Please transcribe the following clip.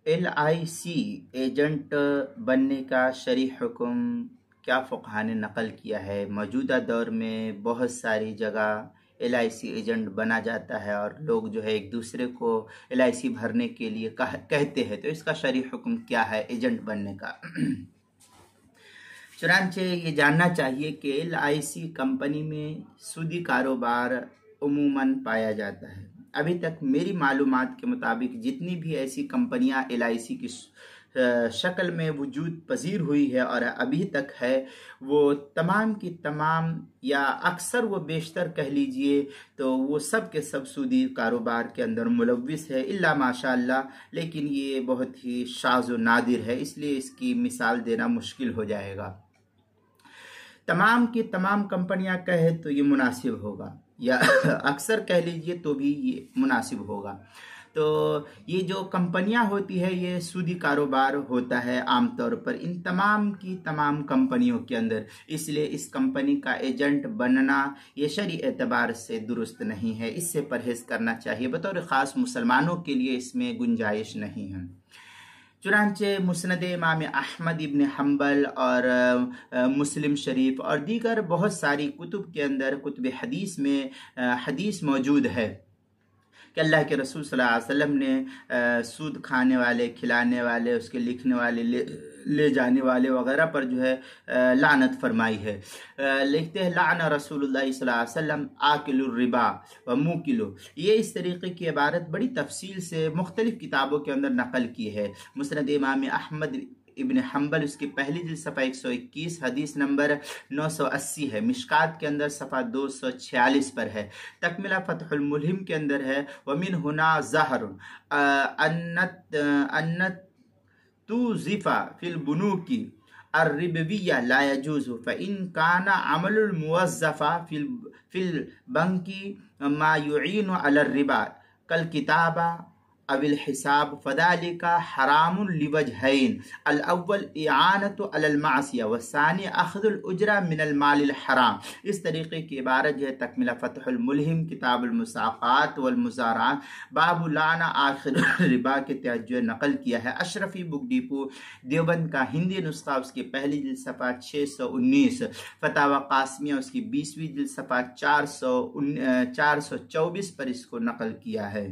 LIC agent بننے کا شرعی حکم کیا فقہا نے نقل کیا ہے؟ موجودہ دور میں بہت ساری جگہ LIC ایجنٹ بنا جاتا ہے اور لوگ جو ہے ایک دوسرے کو LIC بھرنے کے لیے کہتے ہیں، تو اس کا شرعی حکم کیا ہے ایجنٹ بننے کا؟ چنانچہ یہ جاننا چاہیے کہ LIC کمپنی میں سودی کاروبار عموماً پایا جاتا ہے۔ ابھی تک میری معلومات کے مطابق جتنی بھی ایسی کمپنیاں LIC کی شکل میں وجود پذیر ہوئی ہے اور ابھی تک ہے، وہ تمام کی تمام یا اکثر و بیشتر کہہ لیجئے تو وہ سب کے سب سودی کاروبار کے اندر ملوث ہے، الا ماشاء اللہ، لیکن یہ بہت ہی شاذ و نادر ہے، اس لیے اس کی مثال دینا مشکل ہو جائے گا۔ تمام کی تمام کمپنیاں کہے تو یہ مناسب ہوگا، یا اکثر کہہ لیجئے تو بھی یہ مناسب ہوگا۔ تو یہ جو کمپنیاں ہوتی ہے یہ سودی کاروبار ہوتا ہے عام طور پر ان تمام کی تمام کمپنیوں کے اندر، اس لیے اس کمپنی کا ایجنٹ بننا یہ شرعی اعتبار سے درست نہیں ہے، اس سے پرہیز کرنا چاہیے، بطور خاص مسلمانوں کے لیے اس میں گنجائش نہیں ہے۔ چنانچہ مسند امام احمد ابن حنبل اور مسلم شریف اور دیگر بہت ساری کتب کے اندر، کتب حدیث میں حدیث موجود ہے کہ اللہ کے رسول صلی اللہ علیہ وسلم نے سود کھانے والے، کھلانے والے، اس کے لکھنے والے، لے جانے والے وغیرہ پر جو ہے لعنت فرمائی ہے۔ لکھتے ہیں لعن رسول اللہ صلی اللہ علیہ وسلم آکل الربا و موکلو، یہ اس طریقے کی عبارت بڑی تفصیل سے مختلف کتابوں کے اندر نقل کی ہے۔ مسند امام احمد ابن حنبل اس کی پہلی جلد صفحہ 121 حدیث نمبر 980 ہے، مشکات کے اندر صفحہ 246 پر ہے، تکملہ فتح الملہم کے اندر ہے، ومن ہنا ظاہر انت توظف فی البنوک الربویہ لا یجوز فإن کان عمل الموظف فی البنک ما یعین علی الربا کالکتابہ او الحساب فذلك حرام لوجہین، الاول اعانۃ علی المعصیہ والثانی اخذ الاجرہ من المال الحرام۔ اس طریقے کی عبارت ہے تکملہ فتح الملہم کتاب المساقات والمزارعات باب لعن آخر الربا کے تحت جو نقل کیا ہے۔ اشرفی بک ڈیپو دیوبند کا ہندی نسخہ اس کی پہلی جلد صفحہ 619، فتاوی قاسمیہ اس کی 20ویں جلد صفحہ 424 پر اس کو نقل کیا ہے۔